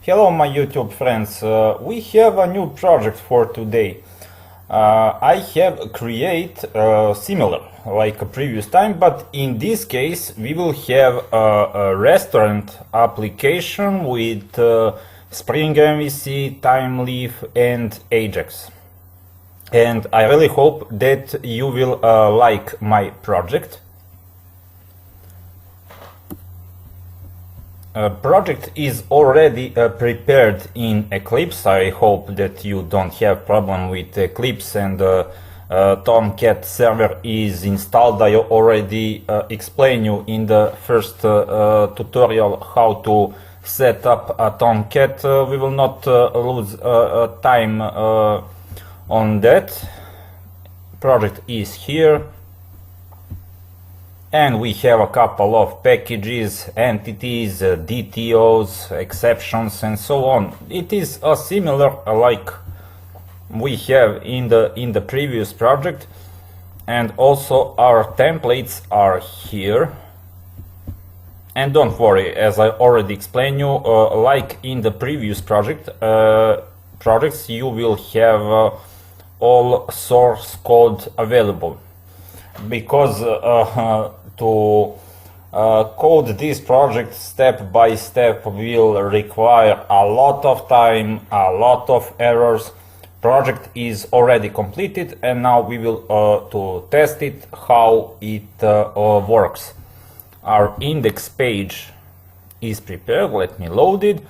Hello my YouTube friends, we have a new project for today. I have create similar like a previous time, but in this case we will have a restaurant application with Spring MVC, Thymeleaf and Ajax. And I really hope that you will like my project. Project is already prepared in Eclipse. I hope that you don't have problem with Eclipse, and Tomcat server is installed. I already explained you in the first tutorial how to set up a Tomcat. We will not lose time on that. Project is here. And we have a couple of packages, entities, DTOs, exceptions, and so on. It is a similar like we have in the previous project, and also our templates are here. And don't worry, as I already explained you, like in the previous projects, you will have all source code available, because to code this project step by step will require a lot of time, a lot of errors. Project is already completed, and now we will to test it how it works. Our index page is prepared. Let me load it.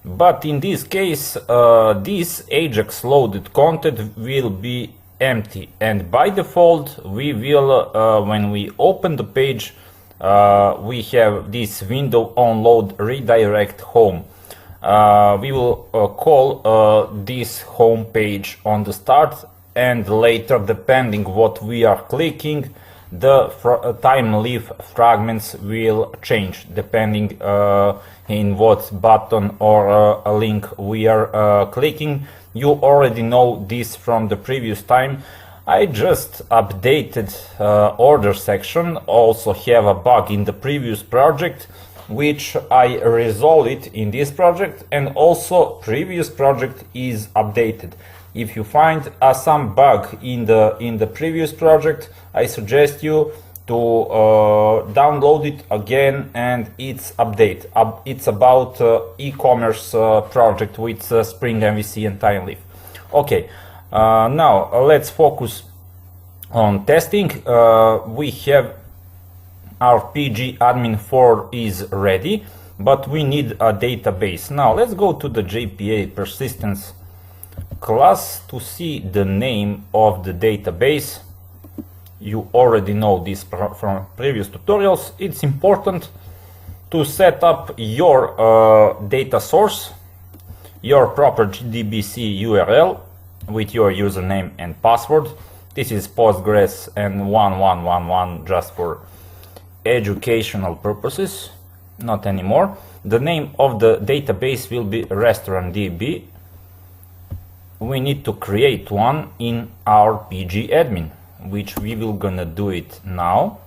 But in this case, this Ajax loaded content will be empty, and by default we will when we open the page we have this window on load redirect home. We will call this home page on the start, and later, depending what we are clicking, the Thymeleaf fragments will change depending in what button or a link we are clicking. You already know this from the previous time. I just updated order section. Also have a bug in the previous project, which I resolved it in this project, and also previous project is updated. If you find some bug in the previous project, I suggest you to download it again and it's update. It's about e-commerce project with Spring MVC and Thymeleaf. Okay, now let's focus on testing. We have our PG admin 4 is ready, but we need a database. Now let's go to the JPA persistence class to see the name of the database. You already know this from previous tutorials. It's important to set up your data source, your proper DBC URL with your username and password. This is Postgres and 1111 just for educational purposes, not anymore. The name of the database will be restaurant DB. We need to create one in our PG admin, which we will gonna do it now.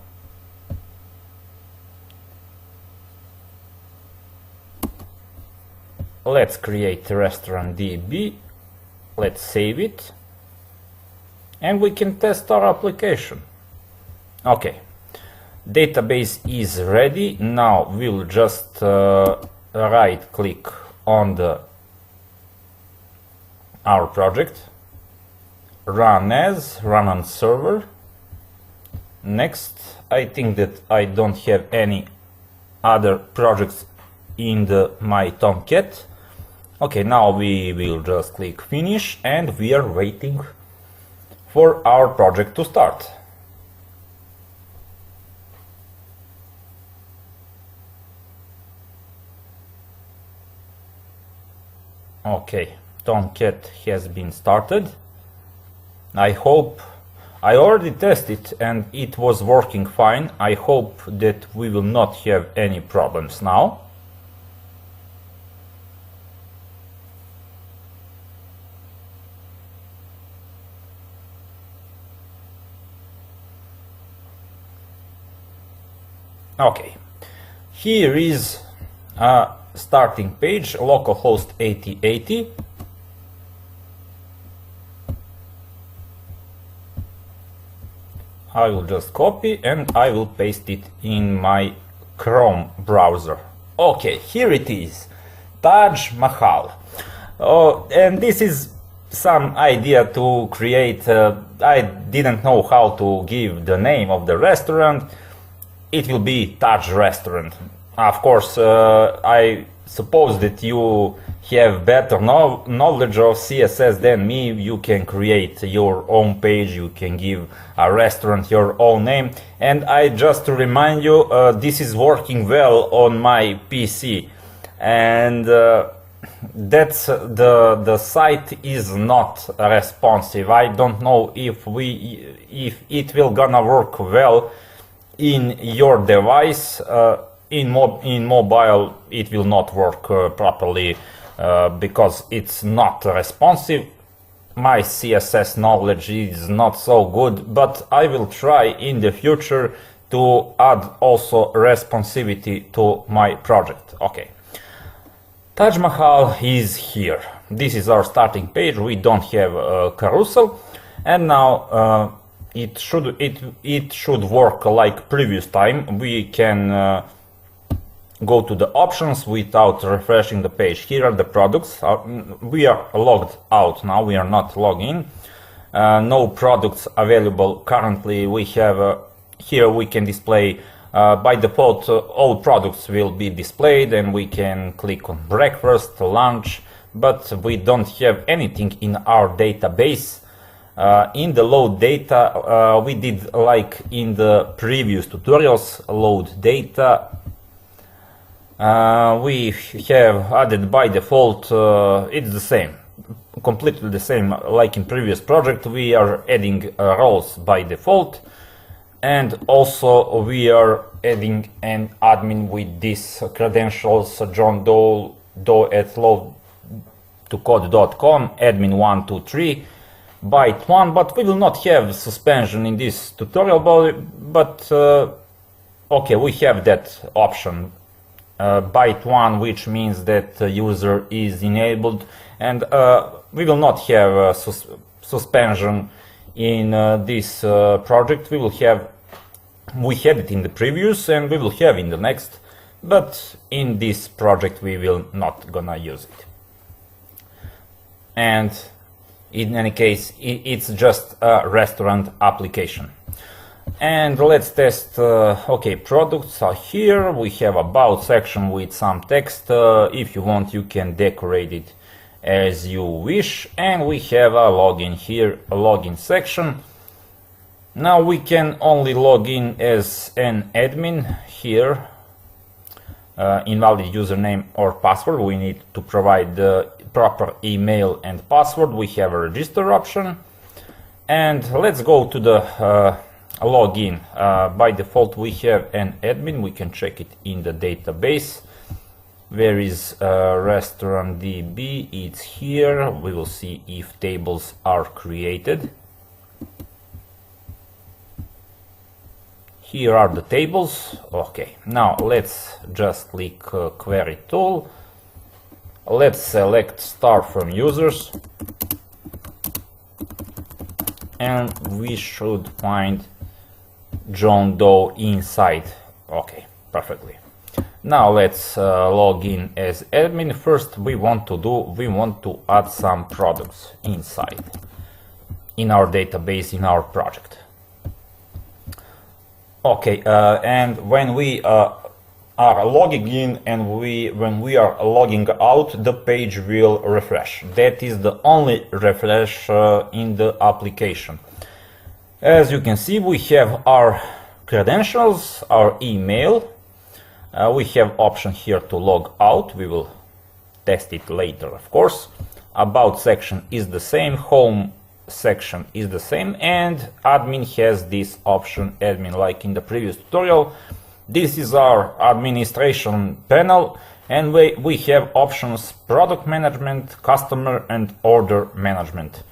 Let's create restaurant DB. Let's save it, and we can test our application. Okay, database is ready. Now we'll just right click on our project, run on server. Next, I think that I don't have any other projects in my Tomcat. Okay, now we will just click finish, and we are waiting for our project to start. Okay, Tomcat has been started. I hope I already tested and it was working fine. I hope that we will not have any problems now. Okay, here is a starting page, localhost 8080. I will just copy and I will paste it in my Chrome browser. Okay, here it is, Taj Mahal. Oh, and this is some idea to create. I didn't know how to give the name of the restaurant. It will be Taj Restaurant. Of course, I suppose that you have better knowledge of CSS than me. You can create your own page, you can give a restaurant your own name, and I just to remind you, this is working well on my PC, and that's the site is not responsive. I don't know if it will gonna work well in your device. In mobile it will not work properly because it's not responsive. My CSS knowledge is not so good, but I will try in the future to add also responsivity to my project. Okay, Taj Mahal is here. This is our starting page. We don't have a carousel, and now it should work like previous time. We can go to the options without refreshing the page. Here are the products. We are logged out now, we are not logged in. No products available currently. We have here we can display by default all products will be displayed, and we can click on breakfast, lunch, but we don't have anything in our database. In the load data, we did like in the previous tutorials, load data. We have added by default, it's the same, completely the same like in previous project. We are adding roles by default, and also we are adding an admin with these credentials, John Doe at load2code.com, admin 123, byte 1, but we will not have suspension in this tutorial, but okay, we have that option. Byte 1, which means that the user is enabled, and we will not have suspension in this project. We had it in the previous, and we will have in the next, but in this project we will not gonna use it. And in any case, it's just a restaurant application. And let's test. Okay, products are here. We have about section with some text. If you want, you can decorate it as you wish. And we have a login here, a login section. Now we can only log in as an admin here. Invalid username or password. We need to provide the proper email and password. We have a register option. And let's go to the login. By default we have an admin. We can check it in the database. Where is restaurant DB? It's here. We will see if tables are created. Here are the tables. Okay, now let's just click query tool. Let's select start from users, and we should find John Doe inside. Okay, perfectly. Now let's log in as admin. First we want to add some products inside in our database, in our project. Okay, and when we are logging in and when we are logging out, the page will refresh. That is the only refresh in the application. As you can see, we have our credentials, our email. We have option here to log out. We will test it later, of course. About section is the same, home section is the same, and admin has this option, admin, like in the previous tutorial. This is our administration panel, and we have options product management, customer and order management,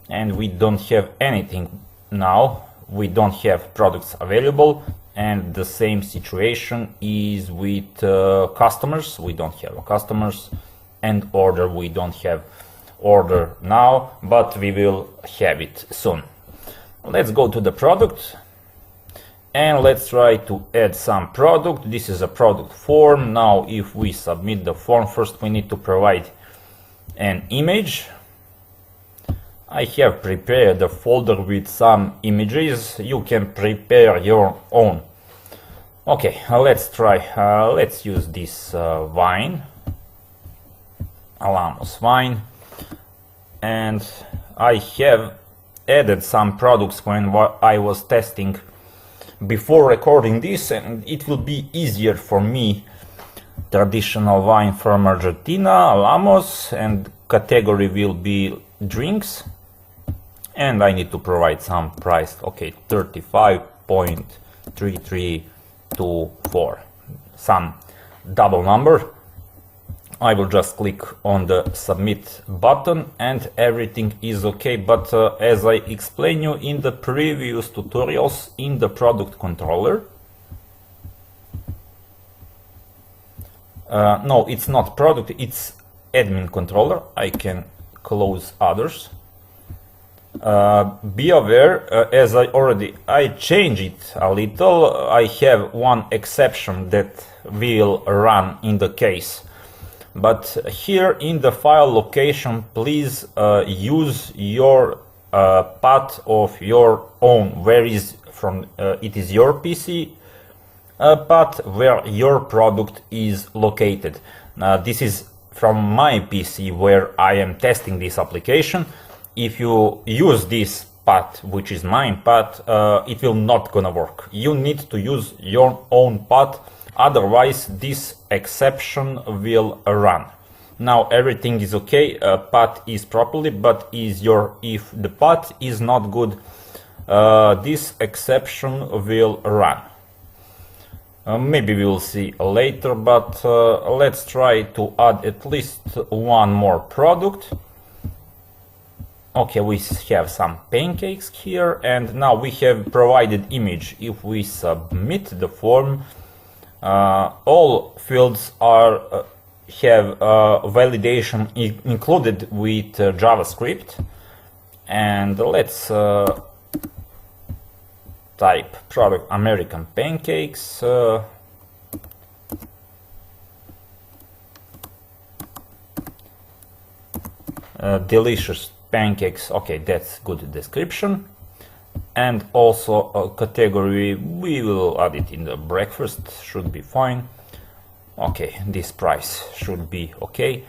and we don't have anything now. We don't have products available, And the same situation is with customers. We don't have customers, and order, we don't have order now, but we will have it soon. Let's go to the product and let's try to add some product. This is a product form. Now if we submit the form, first we need to provide an image. I have prepared a folder with some images. You can prepare your own. Okay, let's try. Let's use this wine, Alamos wine, and I have added some products when I was testing before recording this, and it will be easier for me. Traditional wine from Argentina, Alamos, and category will be drinks. And I need to provide some price. Okay, 35.3324, some double number. I will just click on the submit button and everything is okay. But as I explained you in the previous tutorials, in the product controller, no, it's not product, it's admin controller. I can close others. Be aware, as I changed it a little. I have one exception that will run in the case, but here in the file location, please use your path of your own. Where is from? It is your PC path where your product is located. This is from my PC where I am testing this application. If you use this path, which is mine path, it will not gonna work. You need to use your own path, otherwise this exception will run. Now everything is okay, path is properly, but if the path is not good, this exception will run. Maybe we will see later, but let's try to add at least one more product. Okay, we have some pancakes here, and now we have provided image. If we submit the form, all fields have validation included with JavaScript. And let's type product American pancakes. Delicious pancakes. Okay, that's good description. And also a category, we will add it in the breakfast, should be fine. Okay, this price should be okay.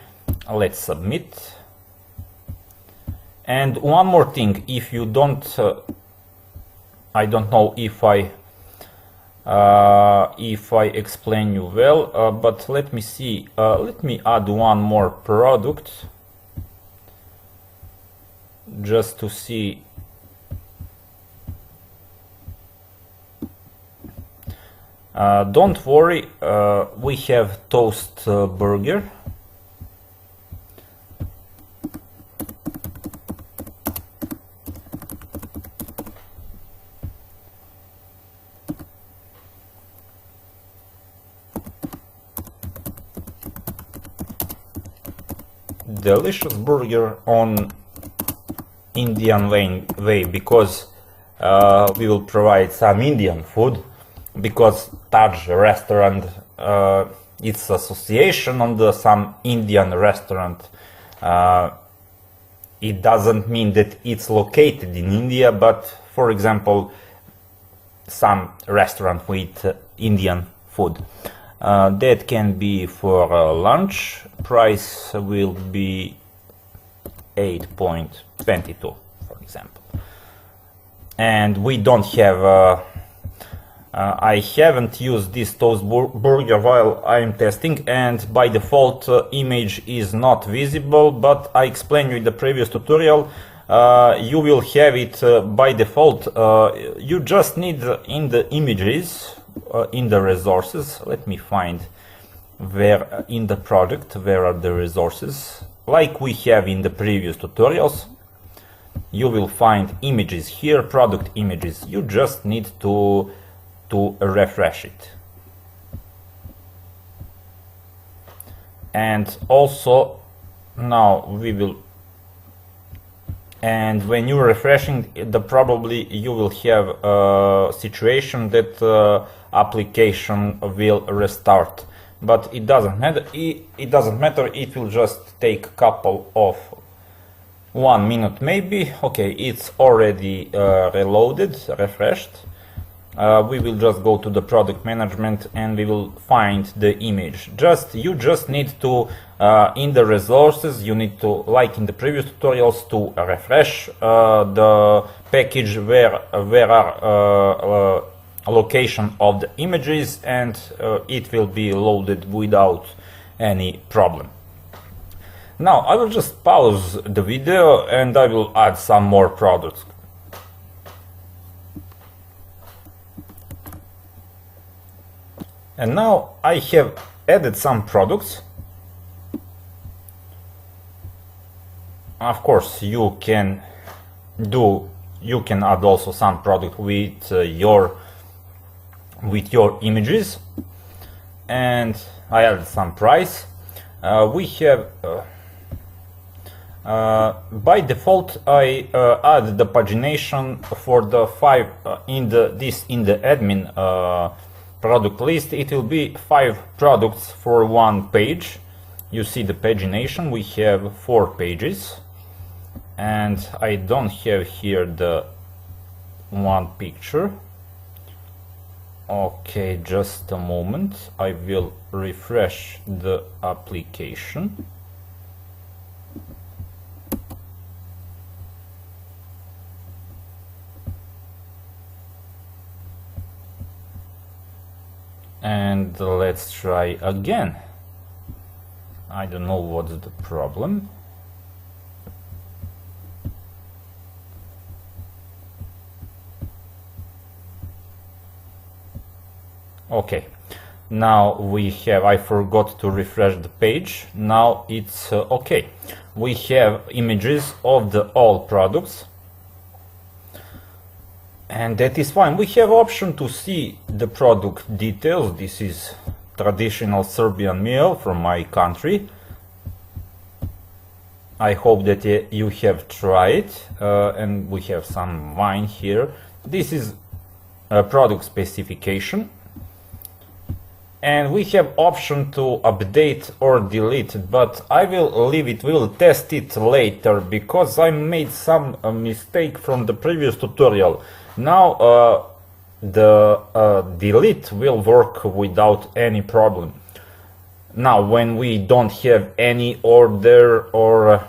Let's submit. And one more thing, if you don't I don't know if I explain you well, but let me see. Let me add one more product just to see. Don't worry, we have toast burger. Delicious burger on Indian way, because we will provide some Indian food, because Taj restaurant, it's association on the some Indian restaurant. It doesn't mean that it's located in India, but for example, some restaurant with Indian food. That can be for lunch. Price will be 8.22, for example. And we don't have I haven't used this toast burger while I'm testing, and by default image is not visible, but I explained you in the previous tutorial. You will have it by default. You just need in the images, in the resources. Let me find where in the project, where are the resources, like we have in the previous tutorials. You will find images here, product images. You just need to to refresh it. And also now we will, and when you're refreshing, probably you will have a situation that application will restart, but it doesn't matter. It doesn't matter. It will just take a couple of 1 minute maybe. Okay, it's already reloaded, refreshed. We will just go to the product management and we will find the image. You just need to in the resources, you need to, like in the previous tutorials, to refresh the package where are location of the images, and it will be loaded without any problem. Now I will just pause the video and I will add some more products. And now I have added some products. Of course, you can add also some product with your images, and I added some price. We have by default I add the pagination for the 5 in the admin product list. It will be 5 products for 1 page. You see the pagination, we have 4 pages, and I don't have here the 1 picture. Okay, just a moment, I will refresh the application. And let's try again. I don't know what's the problem. Okay, now we have, I forgot to refresh the page. Now it's okay. We have images of all products, and that is fine. We have option to see the product details. This is traditional Serbian meal from my country. I hope that you have tried, and we have some wine here. This is a product specification, and we have option to update or delete, but I will leave it, we will test it later, because I made some mistake from the previous tutorial. Now the delete will work without any problem. Now when we don't have any order or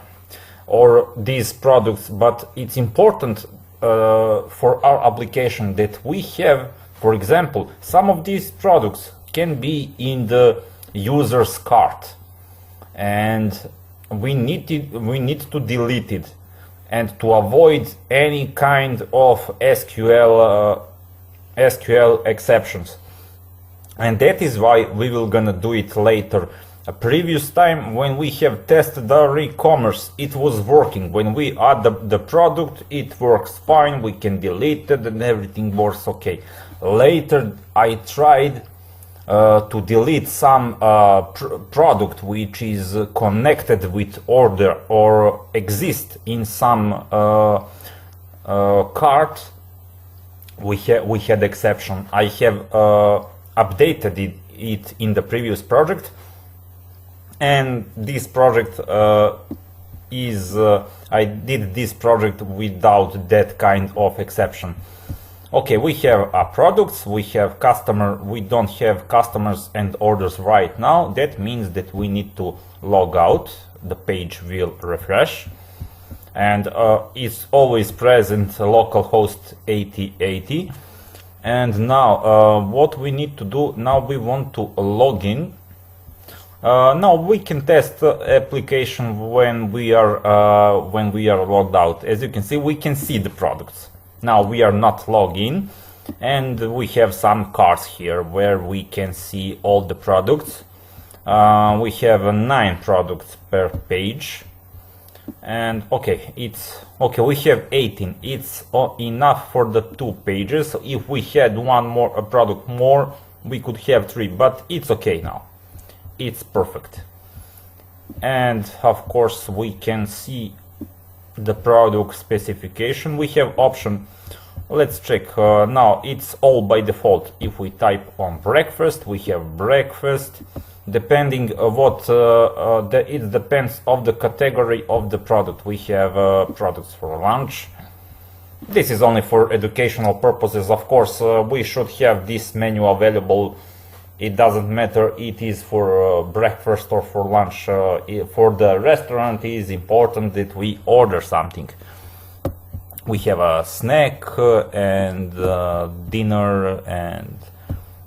these products, but it's important for our application that we have, for example, some of these products can be in the user's cart, and we need to delete it, and to avoid any kind of SQL exceptions. And that is why we will gonna do it later. A previous time when we have tested our e-commerce, it was working. When we add the product, it works fine, we can delete it and everything works okay. Later I tried to delete some product which is connected with order or exist in some cart. We had exception. I have updated it in the previous project, and this project is I did this project without that kind of exception. Okay, we have products, we have customer, we don't have customers and orders right now. That means that we need to log out, the page will refresh, and it's always present localhost 8080. And now what we need to do, now we want to log in. Now we can test application when we are logged out. As you can see, we can see the products. Now we are not logged in, and we have some cards here where we can see all the products. We have 9 products per page, And okay, it's okay, we have 18. It's enough for the 2 pages. So if we had one more a product more, we could have 3, but it's okay now. It's perfect. And of course we can see the product specification. We have option, let's check now. It's all by default. If we type on breakfast, we have breakfast. Depending what it depends of the category of the product. We have products for lunch. This is only for educational purposes. Of course we should have this menu available. It doesn't matter it is for breakfast or for lunch. For the restaurant it is important that we order something. We have a snack and dinner and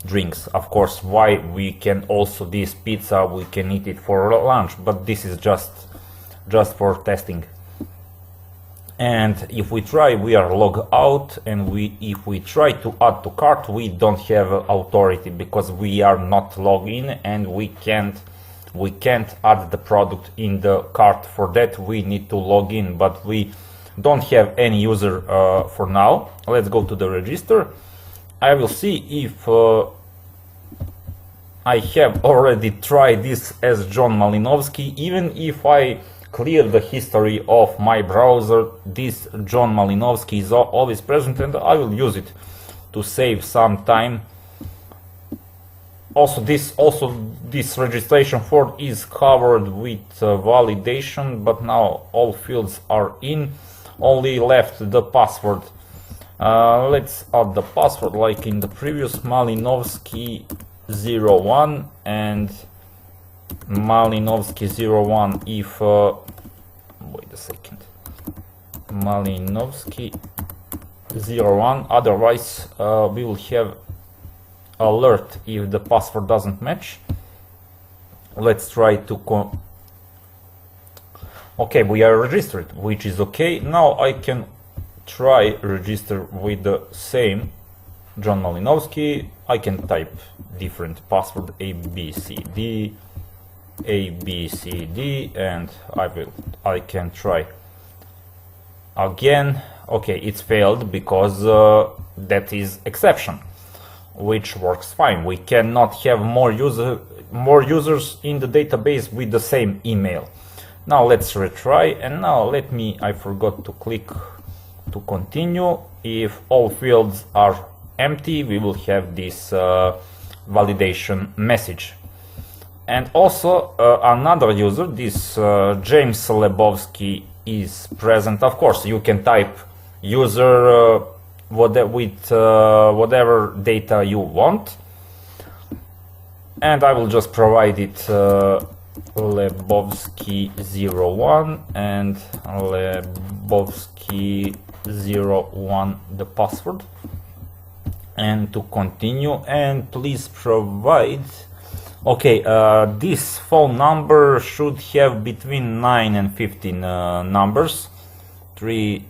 drinks. Of course, why we can also this pizza, we can eat it for lunch, but this is just for testing. And if we try, we are logged out, and if we try to add to cart, we don't have authority because we are not logged in, and we can't add the product in the cart. For that we need to log in, but we don't have any user for now. Let's go to the register. I will see if I have already tried this as John Malinovsky. Even if I clear the history of my browser, this John Malinovsky is always present, and I will use it to save some time. Also this registration form is covered with validation, but now all fields are in. Only left the password. Let's add the password like in the previous, Malinovsky01 and Malinovsky01 if wait a second, Malinovsky01, otherwise we will have alert if the password doesn't match. Let's try to okay, we are registered, which is okay. Now I can try register with the same John Malinovsky. I can type different password ABCD, and I can try again. Okay, it's failed because that is exception, which works fine. We cannot have more users in the database with the same email. Now let's retry, and now I forgot to click to continue. If all fields are empty, we will have this validation message. And also another user, this James Lebowski, is present. Of course you can type user with whatever data you want, and I will just provide it Lebowski01 and Lebowski01 the password, and to continue. And please provide, okay, this phone number should have between 9 and 15 numbers. 3,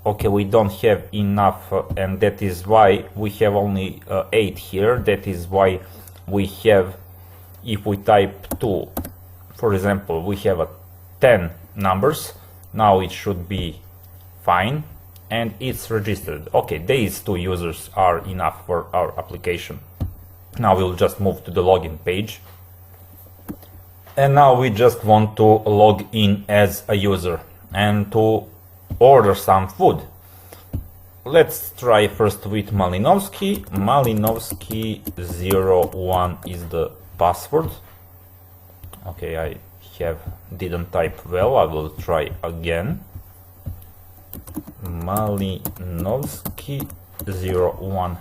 okay, we don't have enough, and that is why we have only 8 here. That is why we have, if we type 2, for example, we have 10 numbers. Now it should be fine, and it's registered. Okay, these 2 users are enough for our application. Now we'll just move to the login page, and now we just want to log in as a user and to order some food. Let's try first with Malinovsky. Malinovsky01 is the password. Okay, I didn't type well. I will try again. Malinovsky01.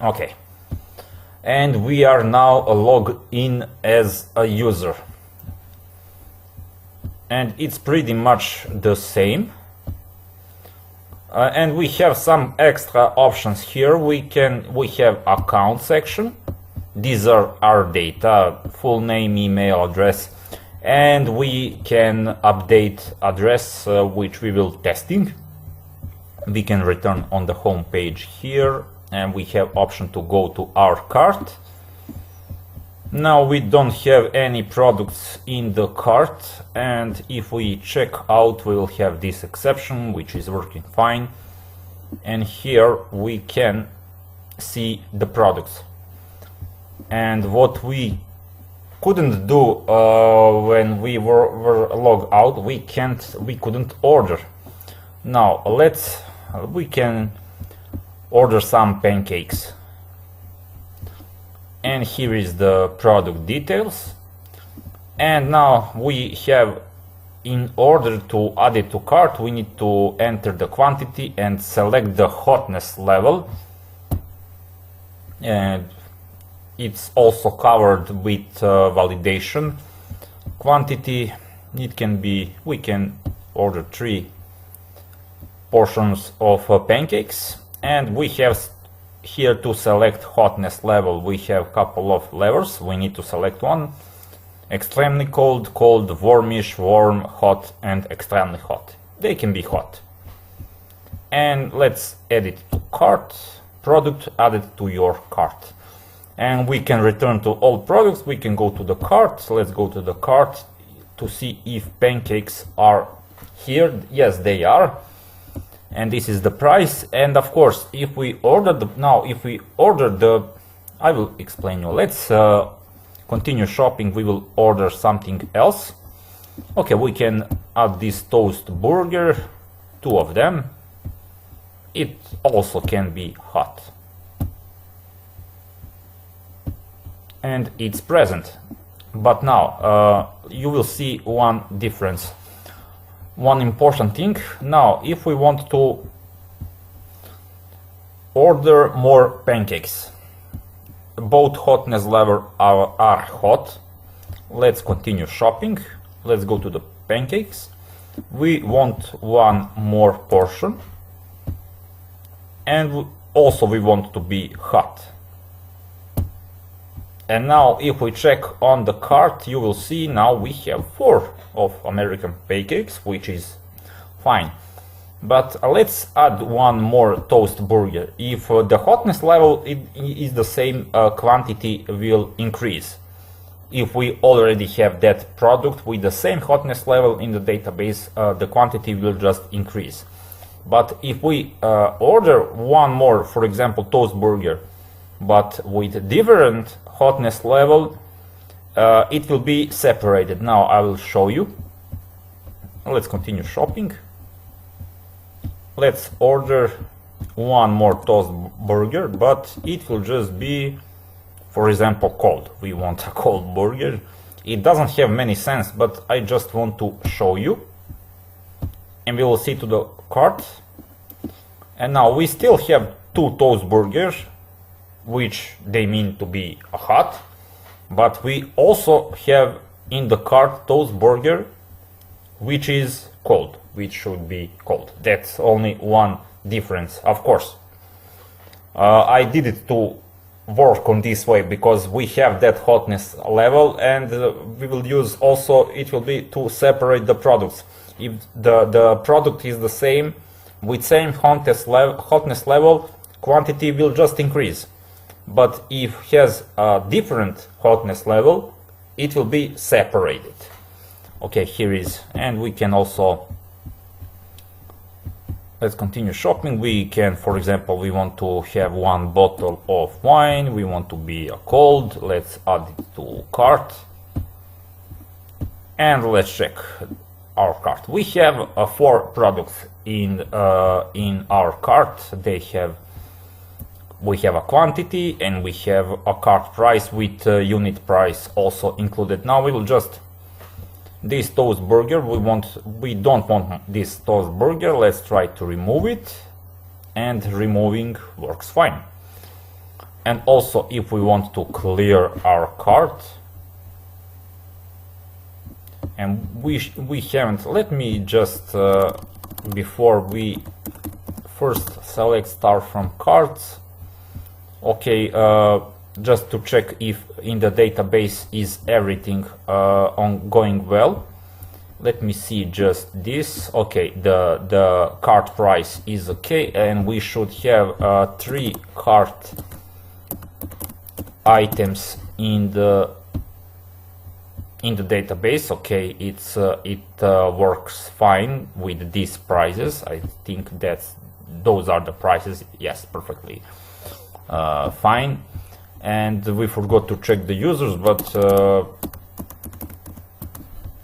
Okay, and we are now logged in as a user, and it's pretty much the same. And we have some extra options here. We have account section. These are our data, full name, email address, and we can update address, which we will testing. We can return on the home page here, and we have option to go to our cart. Now we don't have any products in the cart, and if we check out we will have this exception which is working fine, and here we can see the products. And what we couldn't do when we were logged out, we couldn't order. Now we can order some pancakes, and here is the product details. And now we have, in order to add it to cart, we need to enter the quantity and select the hotness level, and it's also covered with validation. Quantity, it can be, we can order 3 portions of pancakes, and we have here to select hotness level. We have a couple of levels, we need to select one: extremely cold, cold, warmish, warm, hot, and extremely hot. They can be hot. And let's add it to cart. Product added to your cart. And we can return to all products. We can go to the cart. Let's go to the cart to see if pancakes are here. Yes, they are. And this is the price. And of course, if we order I will explain you. Let's continue shopping. We will order something else. Okay, we can add this toast burger, 2 of them. It also can be hot. And it's present. But now you will see one difference, one important thing. Now if we want to order more pancakes, both hotness level are hot. Let's continue shopping. Let's go to the pancakes. We want one more portion, and also we want to be hot. And now if we check on the cart, you will see now we have 4 of American pancakes, which is fine. But let's add one more toast burger. If the hotness level is the same, quantity will increase. If we already have that product with the same hotness level in the database, the quantity will just increase. But if we order one more, for example, toast burger, but with different hotness level, it will be separated. Now I will show you. Let's continue shopping. Let's order one more toast burger, but it will just be, for example, cold. We want a cold burger. It doesn't have many sense, but I just want to show you. And we will see to the cart. And now we still have 2 toast burgers, which they mean to be hot, but we also have in the cart toast burger which is cold, which should be cold. That's only one difference. Of course, I did it to work on this way because we have that hotness level, and we will use also, it will be to separate the products. If the product is the same with same hotness level, quantity will just increase. But if it has a different hotness level, it will be separated. Okay, here is, and we can also, let's continue shopping. We can, for example, we want to have 1 bottle of wine, we want to be a cold. Let's add it to cart, and let's check our cart. We have 4 products in our cart. We have a quantity, and we have a cart price with unit price also included. Now we will just, this toast burger, we don't want this toast burger. Let's try to remove it, and removing works fine. And also if we want to clear our cart, and we haven't, let me just before we first select start from carts. Okay, just to check if in the database is everything going well. Let me see just this. Okay, the cart price is okay, and we should have 3 cart items in the in the database. Okay, it works fine with these prices. I think those are the prices. Yes, perfectly fine. And we forgot to check the users, but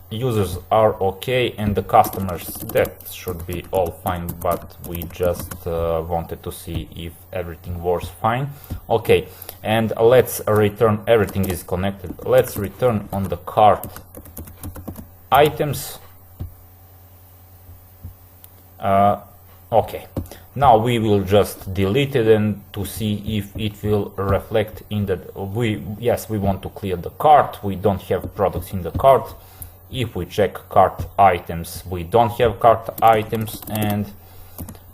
users are okay, and the customers, that should be all fine, but we just wanted to see if everything was fine. Okay, and let's return everything is connected. Let's return on the cart items. Okay, now we will just delete it and to see if it will reflect in the yes, we want to clear the cart. We don't have products in the cart. If we check cart items, we don't have cart items, and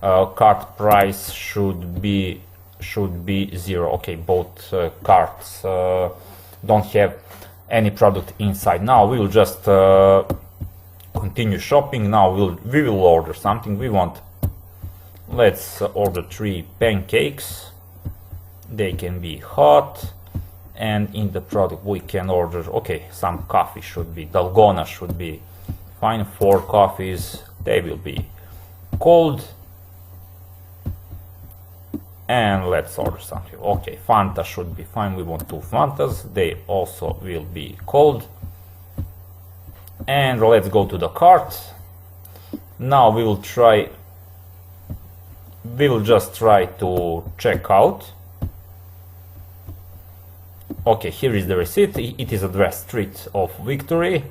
cart price should be 0. Okay, both carts don't have any product inside. Now we will just continue shopping. Now we will order something. Let's order 3 pancakes. They can be hot. And in the product we can order, okay, some coffee should be, dalgona should be fine. 4 coffees, they will be cold. And let's order something. Okay, Fanta should be fine. We want 2 Fantas, they also will be cold. And let's go to the cart. Now we will just try to check out. Okay, here is the receipt. It is addressed Street of Victory.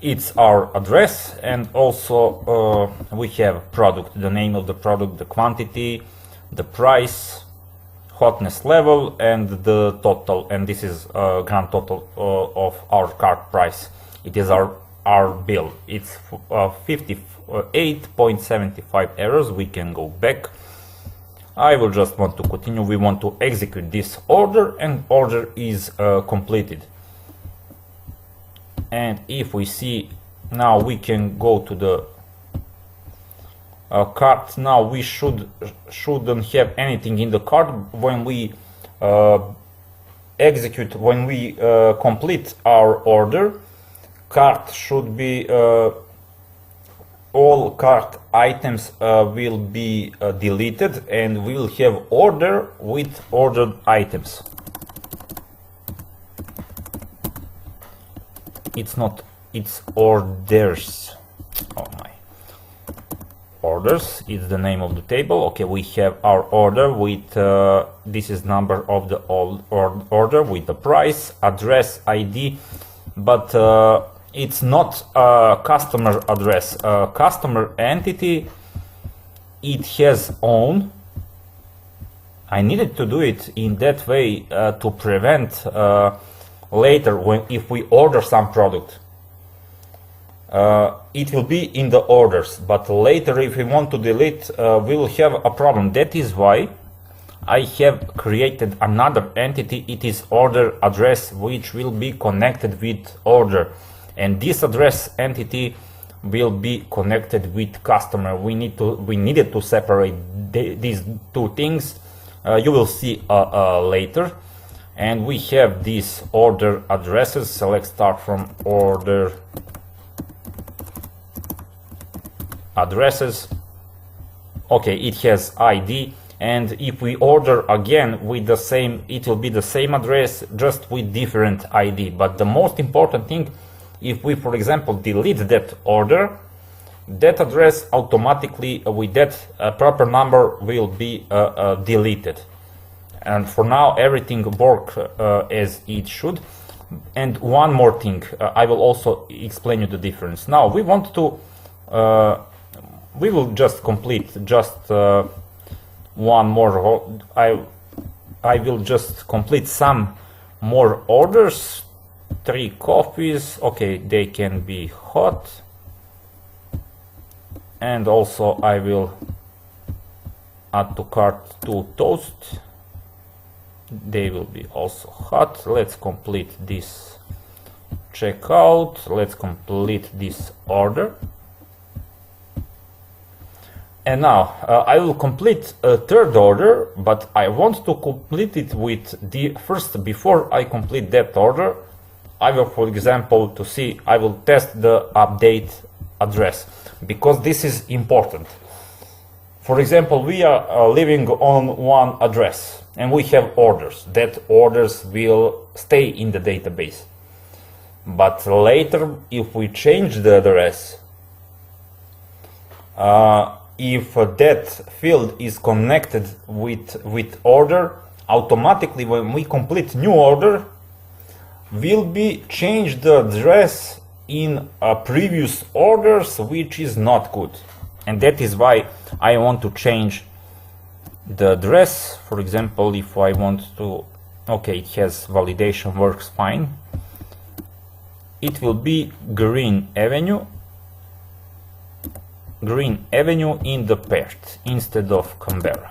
It's our address, and also we have product, the name of the product, the quantity, the price, hotness level, and the total. And this is grand total of our cart price. It is our bill. It's 58.75 euros. We can go back. I will just want to continue. We want to execute this order, and order is completed. And if we see, now we can go to the cart. Now we shouldn't have anything in the cart when we complete our order. Cart should be all cart items will be deleted, and we will have order with ordered items. It's not, it's orders. Oh my. Orders is the name of the table. Okay, we have our order with this is number of the order with the price, address, ID, but it's not a customer address. Customer entity, it has own. I needed to do it in that way to prevent later if we order some product. It will be in the orders, but later if we want to delete, we will have a problem. That is why I have created another entity. It is order address, which will be connected with order. And this address entity will be connected with customer. We needed to separate these two things. You will see later. And we have these order addresses. So let's start from order addresses. Okay, it has ID. And if we order again with the same, it will be the same address, just with different ID. But the most important thing, if we, for example, delete that order, that address automatically with that proper number will be deleted. And for now, everything works as it should. And one more thing, I will also explain you the difference. Now we want to, we will just complete one more. I will just complete some more orders. 3 coffees, okay, they can be hot. And also I will add to cart 2 toast. They will be also hot. Let's complete this checkout. Let's complete this order. And now I will complete a 3rd order, but I want to complete it with the first. Before I complete that order, I will, for example, to see, I will test the update address, because this is important. For example, we are living on one address and we have orders. That orders will stay in the database. But later, if we change the address, if that field is connected with order, automatically when we complete new order, will be changed the address in previous orders, which is not good. And that is why I want to change the address. For example, if I want to, okay, it has validation, works fine. It will be Green Avenue in the Perth instead of Canberra.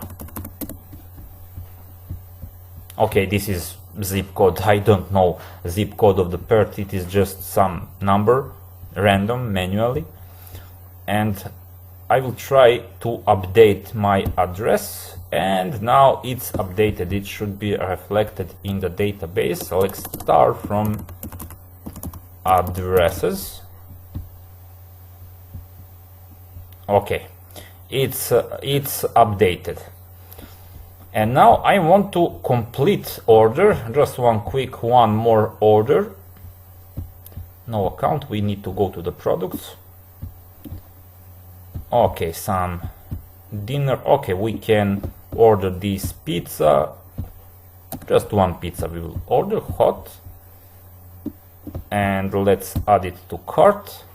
Okay, this is zip code. I don't know zip code of the Perth. It is just some number, random, manually. And I will try to update my address, and now it's updated. It should be reflected in the database. Select star from addresses. Okay, it's updated. And now I want to complete order, just one more order. No account, we need to go to the products. Okay, some dinner. Okay, we can order this pizza. Just one pizza we will order, hot. And let's add it to cart.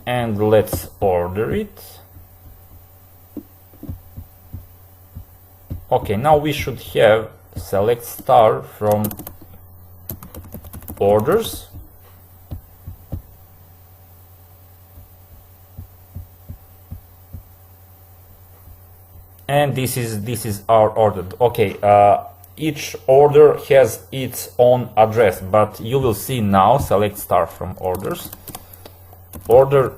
And let's order it. Okay, now we should have select star from orders. And this is our order. Okay, each order has its own address, but you will see now, select star from orders, order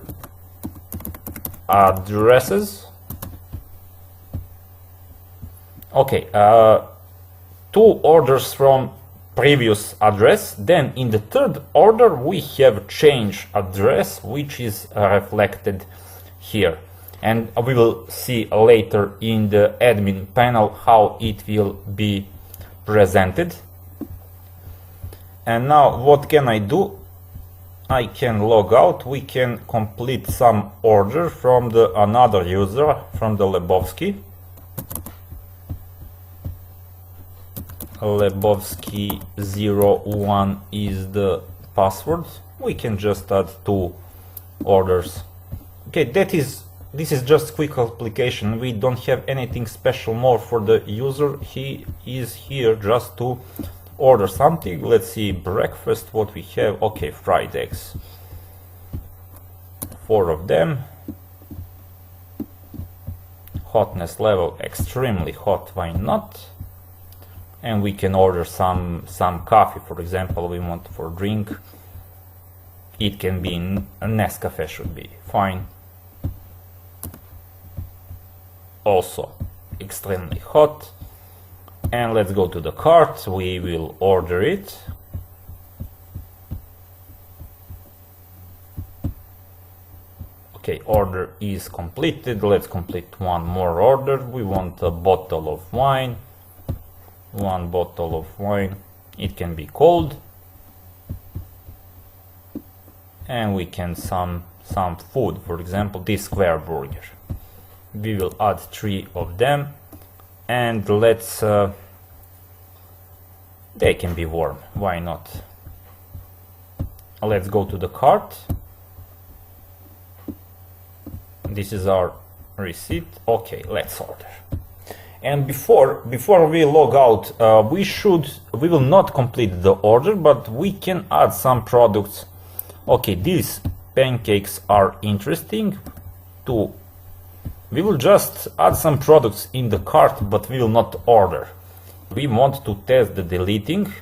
addresses. Okay, 2 orders from previous address. Then in the third order we have change address, which is reflected here. And we will see later in the admin panel how it will be presented. And now what can I do? I can log out. We can complete some order from the another user, from the Lebowski. Lebowski01 is the password. We can just add 2 orders. Okay, this is just quick application. We don't have anything special more for the user. He is here just to order something. Let's see, breakfast, what we have. Okay, fried eggs, 4 of them. Hotness level extremely hot, why not? And we can order some coffee, for example. We want for drink. It can be a Nescafe, should be fine. Also extremely hot. And let's go to the cart. We will order it. Okay, order is completed. Let's complete one more order. We want a bottle of wine. 1 bottle of wine. It can be cold. And we can some food, for example this square burger. We will add 3 of them, and let's they can be warm, why not? Let's go to the cart. This is our receipt. Okay, let's order. And before we log out, we will not complete the order, but we can add some products. Okay, these pancakes are interesting too. We will just add some products in the cart, but we will not order. We want to test the deleting.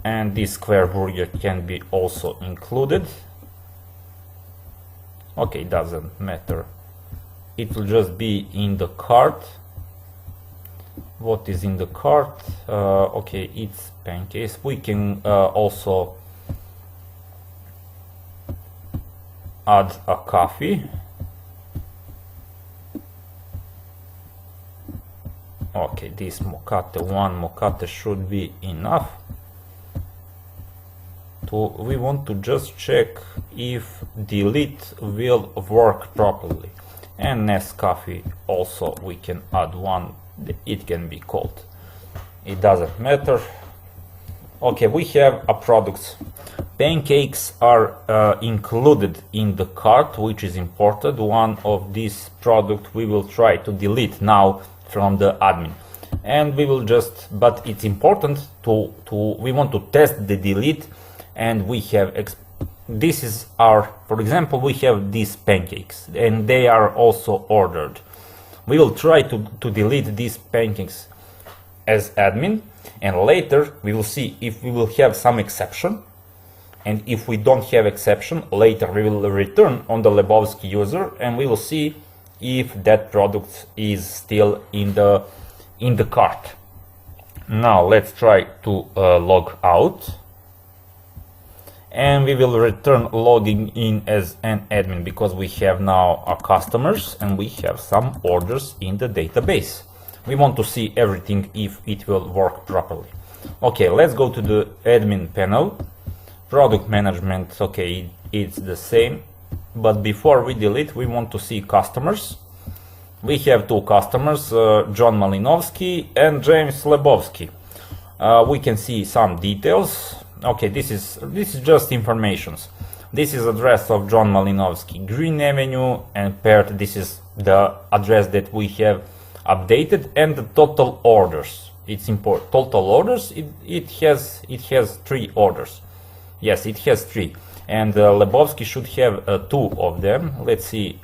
And this square burger can be also included. Okay, doesn't matter. It will just be in the cart. what is in the cart. Okay, it's pancakes. We can also add a coffee. Okay, this one mochatte should be enough. We want to just check if delete will work properly. And Nescafe also we can add one. It can be cold. It doesn't matter. Okay, we have a product. Pancakes are included in the cart, which is important. One of these products we will try to delete now from the admin, and we will just. But it's important we want to test the delete, and we have this is our, for example, we have these pancakes and they are also ordered. We will try to delete these pancakes as admin, and later we will see if we will have some exception, and if we don't have exception, later we will return on the Lebowski user and we will see if that product is still in the cart. Now let's try to log out. And we will return logging in as an admin, because we have now our customers and we have some orders in the database. We want to see everything if it will work properly. Okay, let's go to the admin panel. Product management, okay, it's the same. But before we delete, we want to see customers. We have two customers, John Malinovsky and James Lebowski. We can see some details. Okay, this is just informations. This is address of John Malinovsky, Green Avenue, and paired. This is the address that we have updated, and the total orders. It's important. Total orders. It has 3 orders. Yes, it has 3, and Lebowski should have 2 of them. Let's see.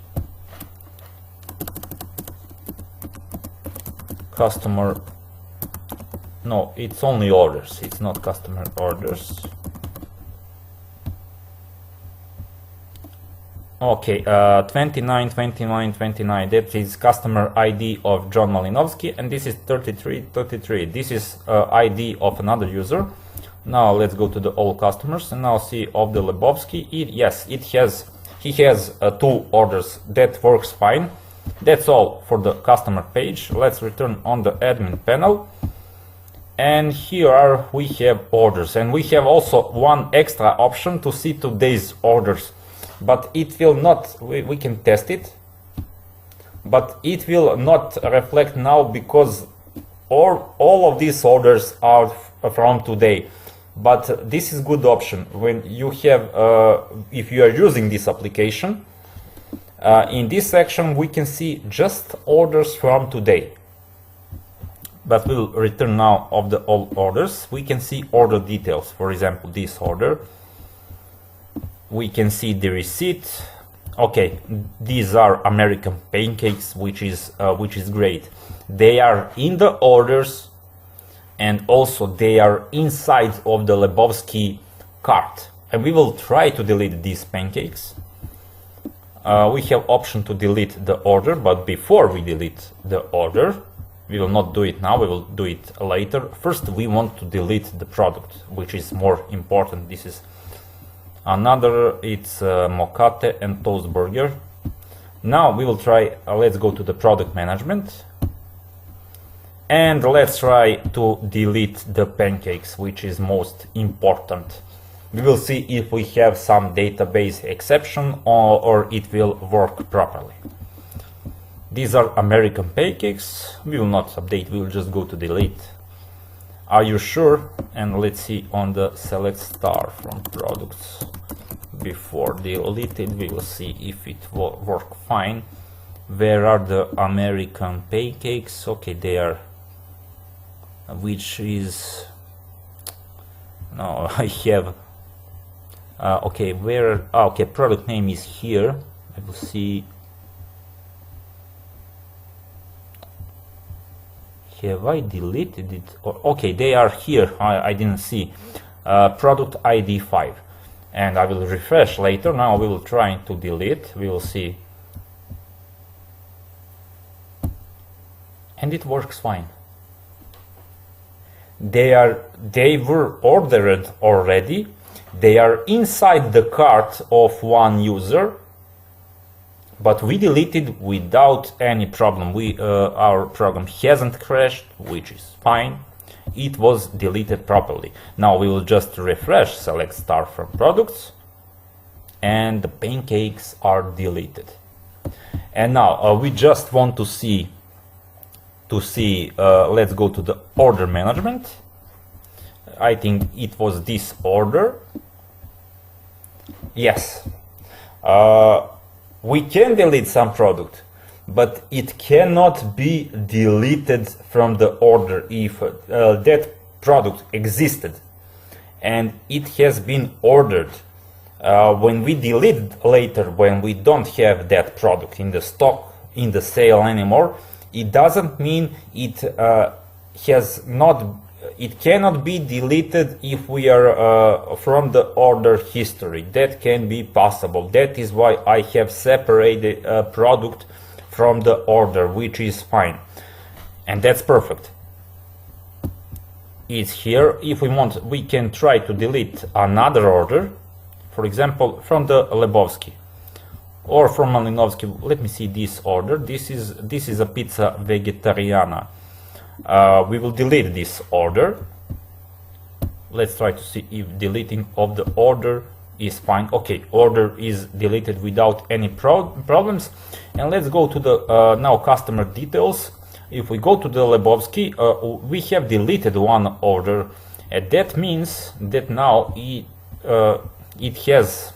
Customer. No, it's only orders, it's not customer orders. Okay, 29, 29, 29, that is customer ID of John Malinovsky, and this is 33, 33. This is ID of another user. Now let's go to the all customers and now see of the Lebowski. Yes, he has 2 orders. That works fine. That's all for the customer page. Let's return on the admin panel. And here we have orders, and we have also one extra option to see today's orders, but it will not, we can test it, but it will not reflect now because all of these orders are from today. But this is good option when you have, if you are using this application, in this section we can see just orders from today. But we'll return now of the all orders. We can see order details. For example, this order. We can see the receipt. Okay, these are American pancakes, which is great. They are in the orders, and also they are inside of the Lebowski cart. And we will try to delete these pancakes. We have option to delete the order, but before we delete the order, we will not do it now, we will do it later. First, we want to delete the product, which is more important. This is another, it's mochatte and toast burger. Now we will try, let's go to the product management. And let's try to delete the pancakes, which is most important. We will see if we have some database exception or it will work properly. These are American pancakes. We will not update, we will just go to delete. Are you sure? And let's see on the select star from products. Before deleted, we will see if it will work fine. Where are the American pancakes? Okay, they are, which is, no, I have, okay, where, okay, product name is here. I will see. Have I deleted it? Okay, they are here. I didn't see. Product ID 5. And I will refresh later. Now we will try to delete. We will see. And it works fine. they were ordered already. They are inside the cart of one user, but we deleted without any problem. Our program hasn't crashed, which is fine. It was deleted properly. Now we will just refresh, select star from products, and the pancakes are deleted. And now we just want to see let's go to the order management. I think it was this order. Yes, we can delete some product, but it cannot be deleted from the order if that product existed and it has been ordered. When we delete later, when we don't have that product in the stock, in the sale anymore, it doesn't mean it it cannot be deleted if we are from the order history. That can be possible. That is why I have separated a product from the order, which is fine, and that's perfect. It's here. If we want, we can try to delete another order, for example from the Lebowski or from Malinovsky. Let me see this order. This is a pizza vegetariana. We will delete this order. Let's try to see if deleting of the order is fine. Okay, order is deleted without any problems. And let's go to the now customer details. If we go to the Lebowski, we have deleted one order, and that means that now it has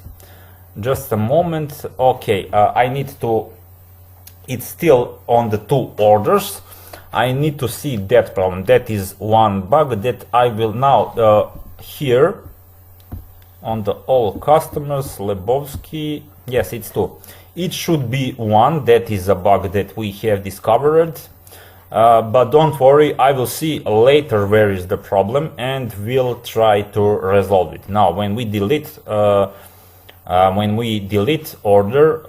just a moment. Okay, I need to, it's still on the two orders. I need to see that problem. That is one bug that I will now here on the all customers Lebowski. Yes, it's two. It should be one. That is a bug that we have discovered. But don't worry, I will see later where is the problem and we'll try to resolve it. Now, when we delete order,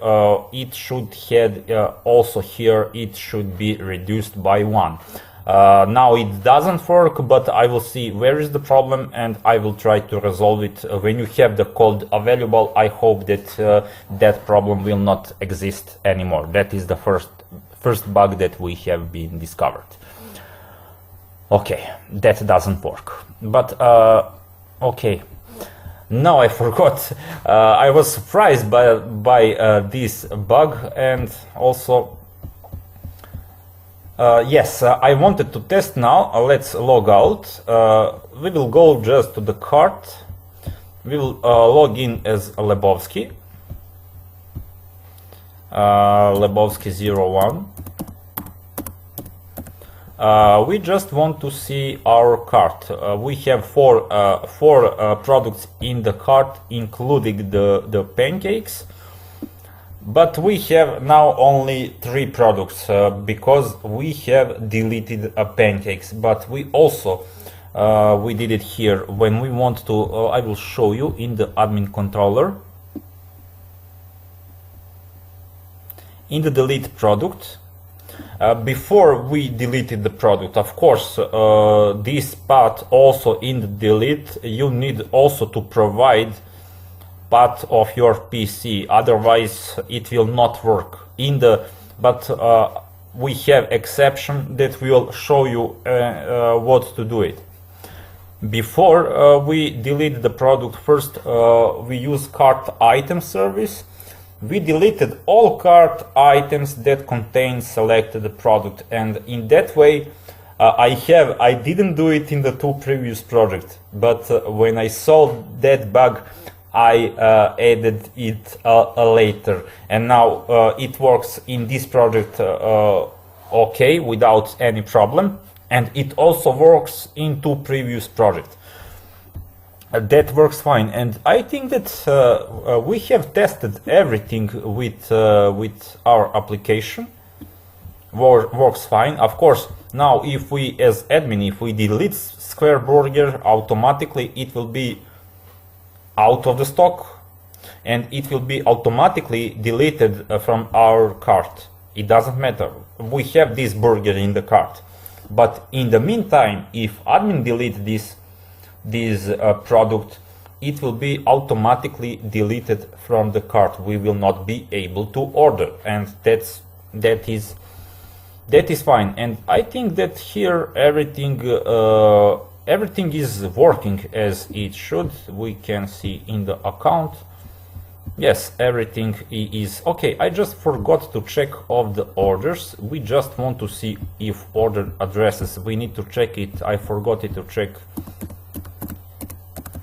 it should have also here it should be reduced by one. Now it doesn't work, but I will see where is the problem and I will try to resolve it. When you have the code available, I hope that that problem will not exist anymore. That is the first bug that we have been discovered. Okay, that doesn't work. But okay. No, I forgot. I was surprised by this bug, and also yes, I wanted to test now. Let's log out. We will go just to the cart. We will log in as Lebowski. Lebowski 01. We just want to see our cart. We have four products in the cart, including the pancakes, but we have now only 3 products because we have deleted pancakes. But we also we did it here when we want to. I will show you in the admin controller. In the delete product, before we deleted the product, of course, this path also in the delete, you need also to provide path of your PC, otherwise it will not work. But we have exception that will show you what to do it. Before we delete the product, first we use cart item service. We deleted all cart items that contain selected product, and in that way I didn't do it in the 2 previous projects, but when I saw that bug I added it later, and now it works in this project okay, without any problem, and it also works in 2 previous projects. That works fine, and I think that we have tested everything with our application. Works fine. Of course, now if we as admin, if we delete Square Burger, automatically it will be out of the stock and it will be automatically deleted from our cart. It doesn't matter. We have this burger in the cart. But in the meantime, if admin delete this product, it will be automatically deleted from the cart. We will not be able to order, and that is fine. And I think that here everything is working as it should. We can see in the account, yes, everything is okay. I just forgot to check of the orders. We just want to see if order addresses, we need to check it. I forgot it to check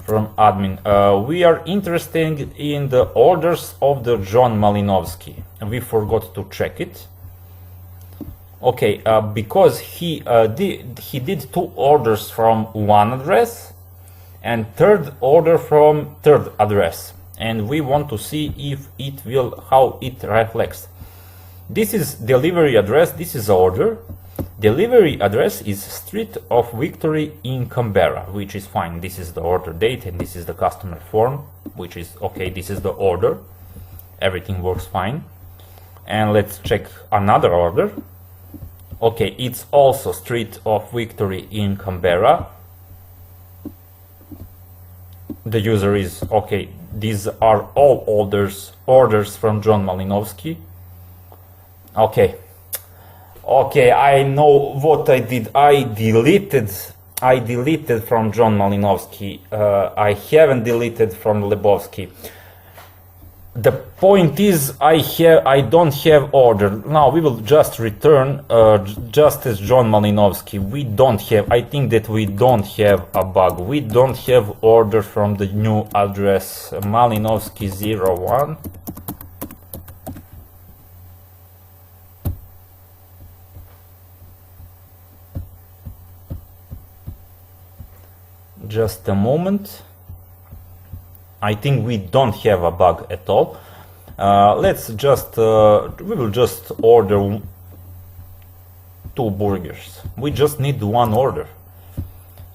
from admin. We are interested in the orders of the John Malinowski. We forgot to check it. Okay, because he did 2 orders from one address and 3rd order from 3rd address, and we want to see if it will, how it reflects. This is delivery address, this is order. Delivery address is Street of Victory in Canberra, which is fine. This is the order date and this is the customer form, which is okay. This is the order, everything works fine. And let's check another order. Okay, it's also Street of Victory in Canberra. The user is okay. These are all orders from John Malinowski. Okay, I know what I did. I deleted from John Malinowski. I haven't deleted from Lebowski. The point is, I don't have order. Now we will just return just as John Malinowski. We don't have, I think that we don't have a bug. We don't have order from the new address Malinowski 01. Just a moment. I think we don't have a bug at all. Let's just, we will just order 2 burgers. We just need 1 order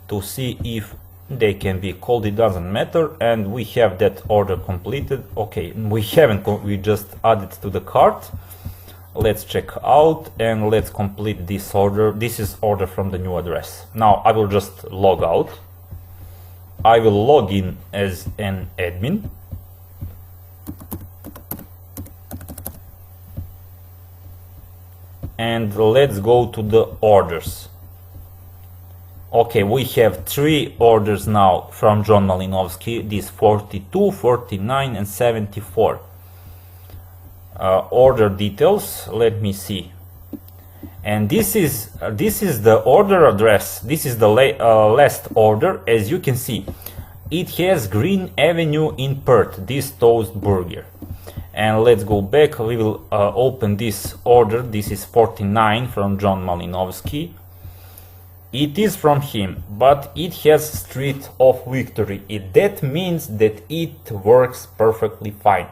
to see if they can be called, it doesn't matter, and we have that order completed. Okay, we haven't, we just added to the cart. Let's check out and let's complete this order. This is order from the new address. Now I will just log out. I will log in as an admin. And let's go to the orders. Okay, we have 3 orders now from John Malinowski. These 42, 49 and 74. Order details, let me see. And this is the order address. This is the last order. As you can see, it has Green Avenue in Perth, this toast burger. And let's go back. We will open this order. This is 49 from John Malinowski. It is from him, but it has Street of Victory. That means that it works perfectly fine.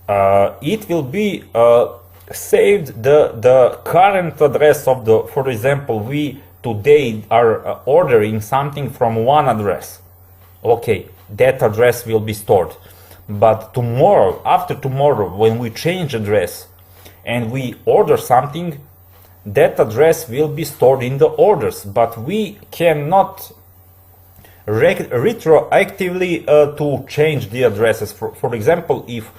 It will be saved the current address of the, for example, we today are ordering something from one address. Okay, that address will be stored. But tomorrow, after tomorrow, when we change address and we order something, that address will be stored in the orders, but we cannot retroactively to change the addresses. For example, if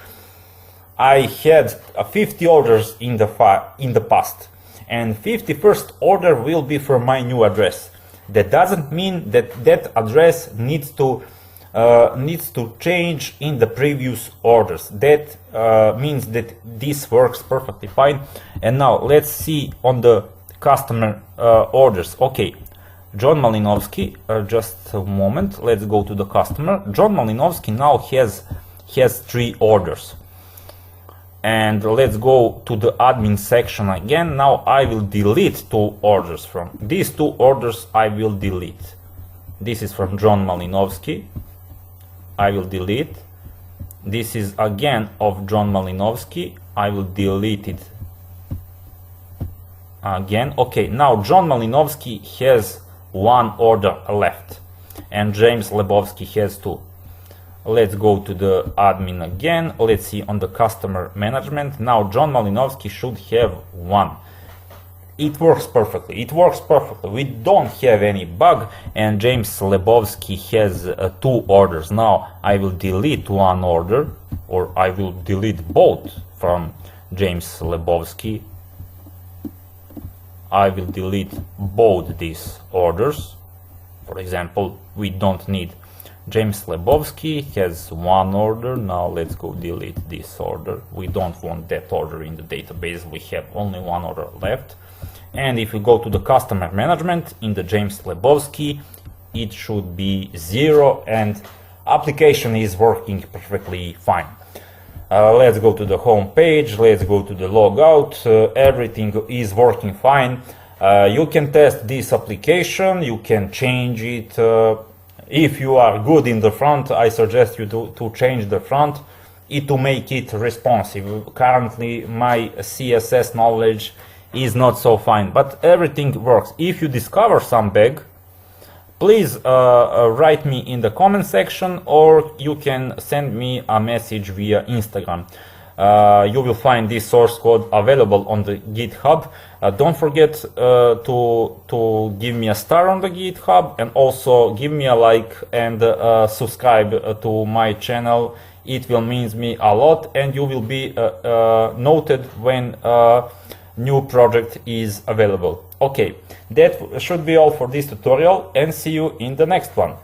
I had 50 orders in the past, and 51st order will be for my new address. That doesn't mean that that address needs to change in the previous orders. That means that this works perfectly fine. And now let's see on the customer orders. Okay, John Malinowski. Just a moment. Let's go to the customer. John Malinowski now has 3 orders. And let's go to the admin section again. Now I will delete 2 orders from these 2 orders. I will delete. This is from John Malinowski. I will delete. This is again of John Malinowski. I will delete it again. Okay, now John Malinowski has 1 order left and James Lebowski has 2. Let's go to the admin again. Let's see on the customer management. Now John Malinowski should have 1. it works perfectly. It works perfectly. We don't have any bug, and James Lebowski has 2 orders. Now I will delete one order, or I will delete both from James Lebowski. I will delete both these orders. For example, we don't need James Lebowski has 1 order. Now let's go delete this order. We don't want that order in the database. We have only 1 order left. And if we go to the customer management in the James Lebowski, it should be 0 and application is working perfectly fine. Let's go to the home page. Let's go to the logout. Everything is working fine. You can test this application. You can change it. If you are good in the front, I suggest you to change the front to make it responsive. Currently, my CSS knowledge is not so fine, but everything works. If you discover some bug, please write me in the comment section, or you can send me a message via Instagram. You will find this source code available on the GitHub. Don't forget to give me a star on the GitHub, and also give me a like and subscribe to my channel. It will mean me a lot, and you will be noted when new project is available. Okay, that should be all for this tutorial, and see you in the next one.